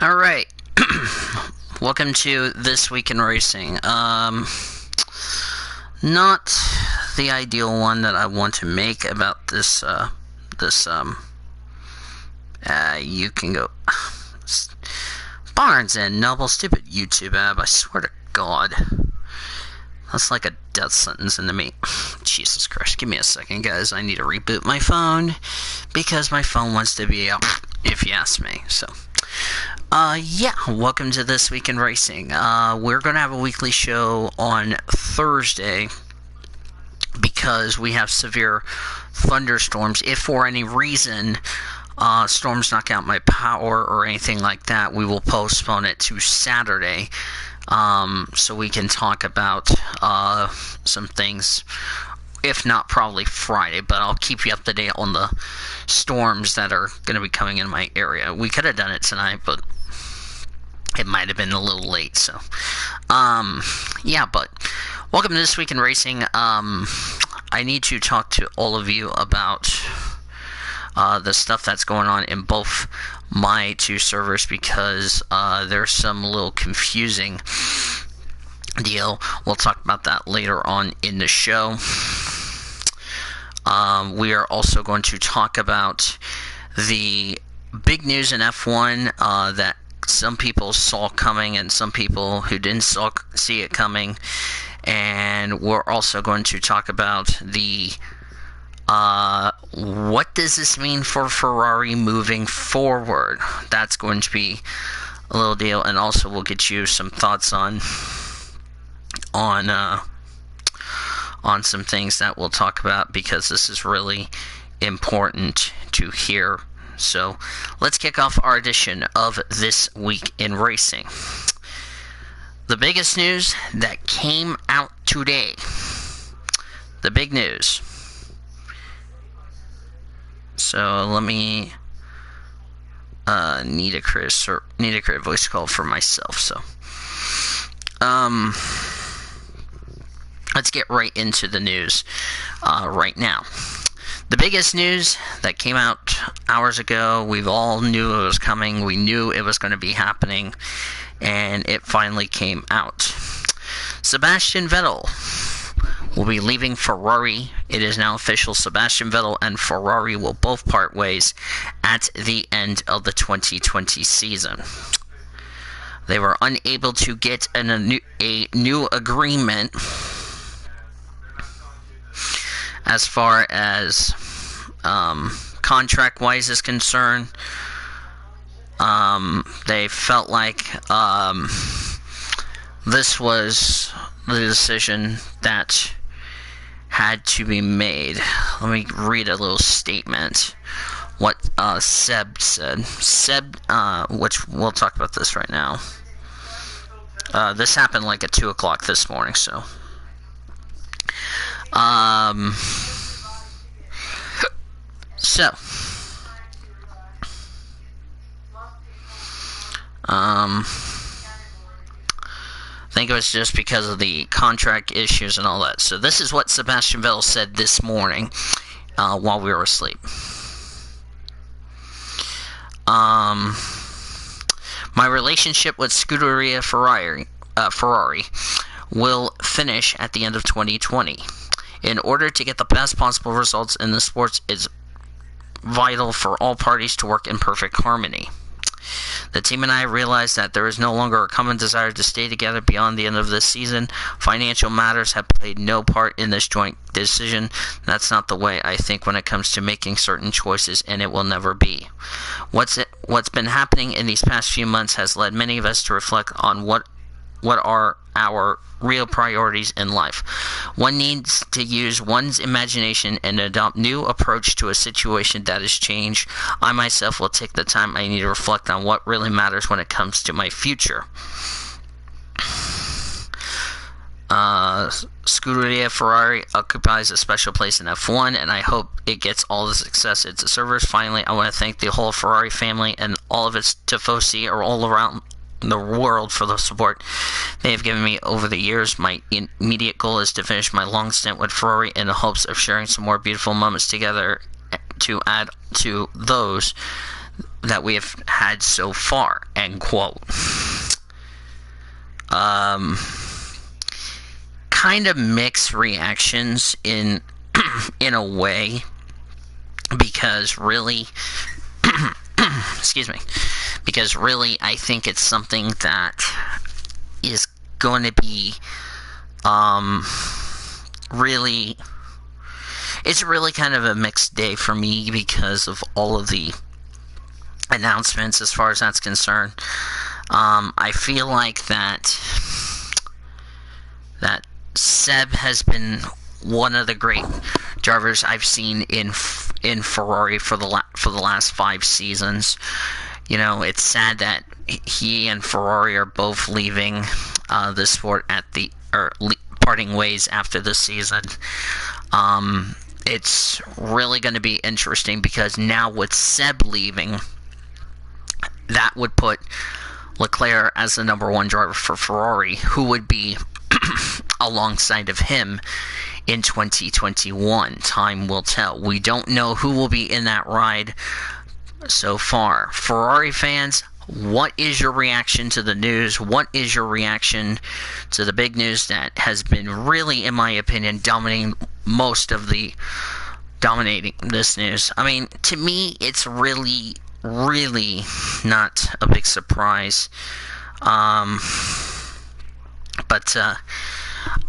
All right. Welcome to This Week in Racing. Not the ideal one that I want to make about this, you can go, Barnes and Noble, stupid YouTube app, I swear to God. That's like a death sentence into me. Jesus Christ, give me a second, guys. I need to reboot my phone, because my phone wants to be out, if you ask me, so... welcome to This Week in Racing. We're going to have a weekly show on Thursday because we have severe thunderstorms. If for any reason storms knock out my power or anything like that, we will postpone it to Saturday so we can talk about some things. If not, probably Friday, but I'll keep you up to date on the storms that are going to be coming in my area. We could have done it tonight, but it might have been a little late, so. But welcome to This Week in Racing. I need to talk to all of you about the stuff that's going on in both my two servers, because there's some little confusing deal. We'll talk about that later on in the show. We are also going to talk about the big news in F1 that some people saw coming and some people who didn't see it coming. And we're also going to talk about the what does this mean for Ferrari moving forward. That's going to be a little deal. And also we'll get you some thoughts on some things that we'll talk about, because this is really important to hear. So let's kick off our edition of This Week in Racing. The biggest news that came out today. The big news. So let me need a create a voice call for myself. So let's get right into the news right now. The biggest news that came out hours ago, we all knew it was coming. We knew it was going to be happening, and it finally came out. Sebastian Vettel will be leaving Ferrari. It is now official. Sebastian Vettel and Ferrari will both part ways at the end of the 2020 season. They were unable to get a new agreement as far as contract-wise is concerned. They felt like this was the decision that had to be made. Let me read a little statement. What Seb said. Seb, which we'll talk about this right now. This happened like at 2 o'clock this morning, so. I think it was just because of the contract issues and all that. So this is what Sebastian Vettel said this morning while we were asleep. My relationship with Scuderia Ferrari will finish at the end of 2020. In order to get the best possible results in the sports, it's vital for all parties to work in perfect harmony. The team and I realize that there is no longer a common desire to stay together beyond the end of this season. Financial matters have played no part in this joint decision. That's not the way I think when it comes to making certain choices, and it will never be. What's been happening in these past few months has led many of us to reflect on what are our real priorities in life. One needs to use one's imagination and adopt new approach to a situation that has changed. I myself will take the time I need to reflect on what really matters when it comes to my future. Scuderia Ferrari occupies a special place in F1, and I hope it gets all the success it deserves. Finally, I want to thank the whole Ferrari family and all of its tifosi or all around the world for the support they have given me over the years. My immediate goal is to finish my long stint with Ferrari in the hopes of sharing some more beautiful moments together to add to those that we have had so far. end quote. Kind of mixed reactions in a way, because really, excuse me, because really I think it's something that is going to be really, it's really kind of a mixed day for me because of all of the announcements as far as that's concerned. I feel like that Seb has been one of the great drivers I've seen in Ferrari for the last 5 seasons. You know, it's sad that he and Ferrari are both leaving the sport parting ways after this season. It's really going to be interesting because now with Seb leaving, that would put Leclerc as the number 1 driver for Ferrari, who would be alongside of him in 2021. Time will tell. We don't know who will be in that ride so far. Ferrari fans, what is your reaction to the news? What is your reaction to the big news that has been really, in my opinion, dominating this news? I mean, to me, it's really not a big surprise. But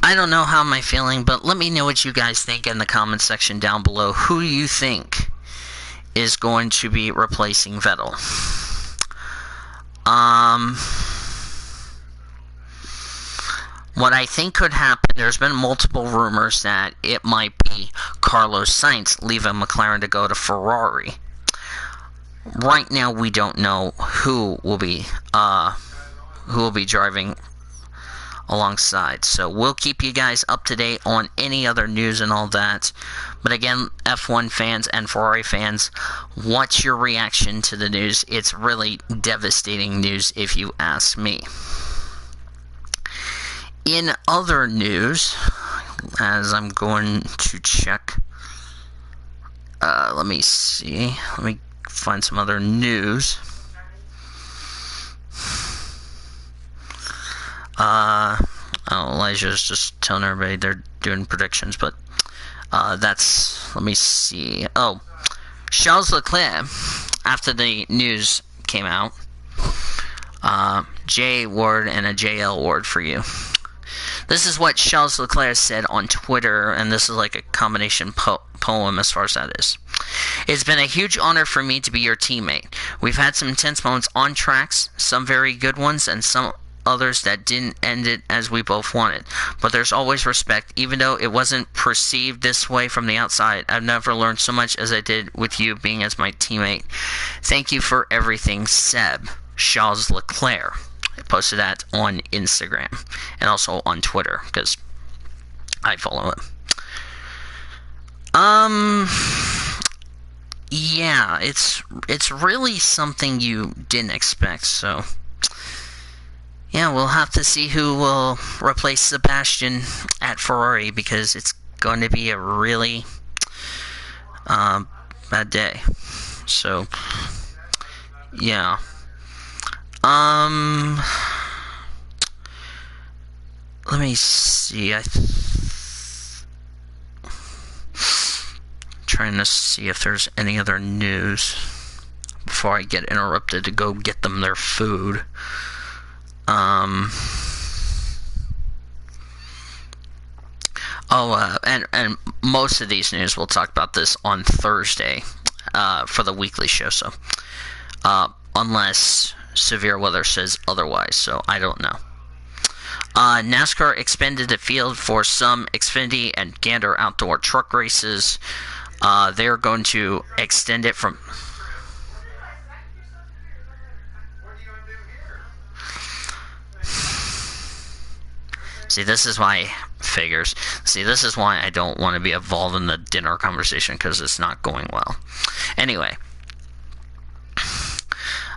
I don't know how am I feeling, but let me know what you guys think in the comment section down below. Who do you think is going to be replacing Vettel? What I think could happen, there's been multiple rumors that it might be Carlos Sainz leaving McLaren to go to Ferrari. Right now, we don't know who will be driving alongside. So we'll keep you guys up to date on any other news and all that. But again, F1 fans and Ferrari fans, what's your reaction to the news? It's really devastating news if you ask me. In other news, as I'm going to check, let me see. Let me find some other news. Elijah's just telling everybody they're doing predictions, but let me see. Oh, Charles Leclerc, after the news came out, J Ward and a JL Ward for you. This is what Charles Leclerc said on Twitter, and this is like a combination poem as far as that is. It's been a huge honor for me to be your teammate. We've had some intense moments on tracks, some very good ones, and some others that didn't end it as we both wanted. But there's always respect, even though it wasn't perceived this way from the outside. I've never learned so much as I did with you being as my teammate. Thank you for everything, Seb. Charles Leclerc. I posted that on Instagram and also on Twitter because I follow him. Yeah, it's really something you didn't expect, so yeah, we'll have to see who will replace Sebastian at Ferrari, because it's going to be a really bad day. So, yeah. Let me see. Trying to see if there's any other news before I get interrupted to go get them their food. And most of these news, we'll talk about this on Thursday for the weekly show, so unless severe weather says otherwise, so I don't know. NASCAR expanded the field for some Xfinity and Gander outdoor truck races. They're going to extend it from... See, this is why this is why I don't want to be involved in the dinner conversation, because it's not going well. Anyway,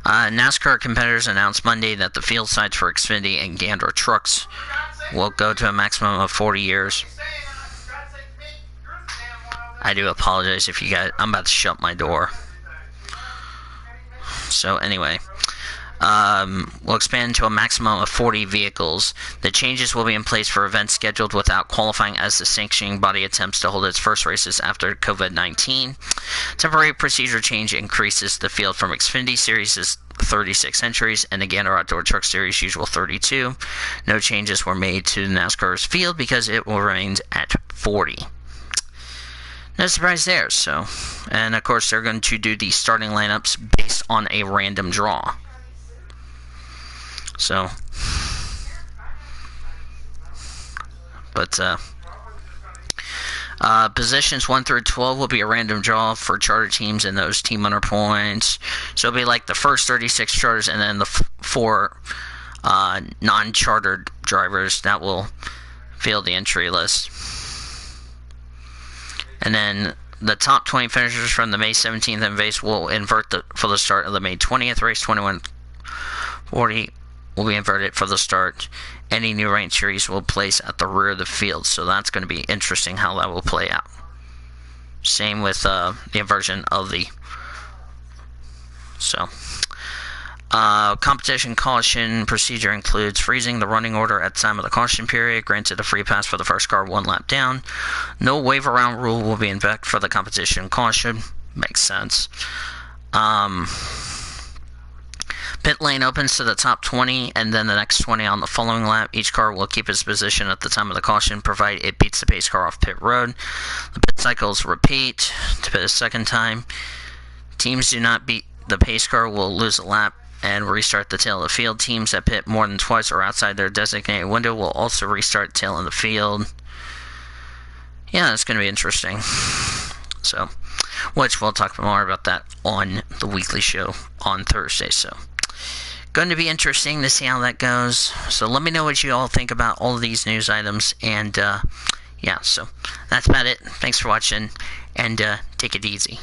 NASCAR competitors announced Monday that the field size for Xfinity and Gander trucks will go to a maximum of 40 years. I do apologize if you guys... I'm about to shut my door. So anyway, will expand to a maximum of 40 vehicles. The changes will be in place for events scheduled without qualifying as the sanctioning body attempts to hold its first races after COVID-19. Temporary procedure change increases the field from Xfinity Series' 36 entries and the Gander Outdoor Truck Series' usual 32. No changes were made to NASCAR's field because it will remain at 40. No surprise there, so. And of course, they're going to do the starting lineups based on a random draw. So. But, positions 1 through 12 will be a random draw for charter teams and those team owner points. So it'll be like the first 36 charters and then the 4 non-chartered drivers that will fill the entry list. And then the top 20 finishers from the May 17th race will invert for the start of the May 20th race. 2140 will be inverted for the start. Any new rank series will place at the rear of the field. So that's going to be interesting how that will play out. Same with the inversion of the... So... competition caution procedure includes freezing the running order at the time of the caution period, granted a free pass for the first car 1 lap down. No wave around rule will be in effect for the competition caution. Makes sense. Pit lane opens to the top 20 and then the next 20 on the following lap. Each car will keep its position at the time of the caution, provided it beats the pace car off pit road. The pit cycles repeat to pit a second time. Teams do not beat the pace car will lose a lap and restart the tail of the field. Teams that pit more than twice or outside their designated window will also restart the tail of the field. Yeah, it's going to be interesting. So, which we'll talk more about that on the weekly show on Thursday. So, going to be interesting to see how that goes. So, let me know what you all think about all of these news items. And, yeah, so that's about it. Thanks for watching, and take it easy.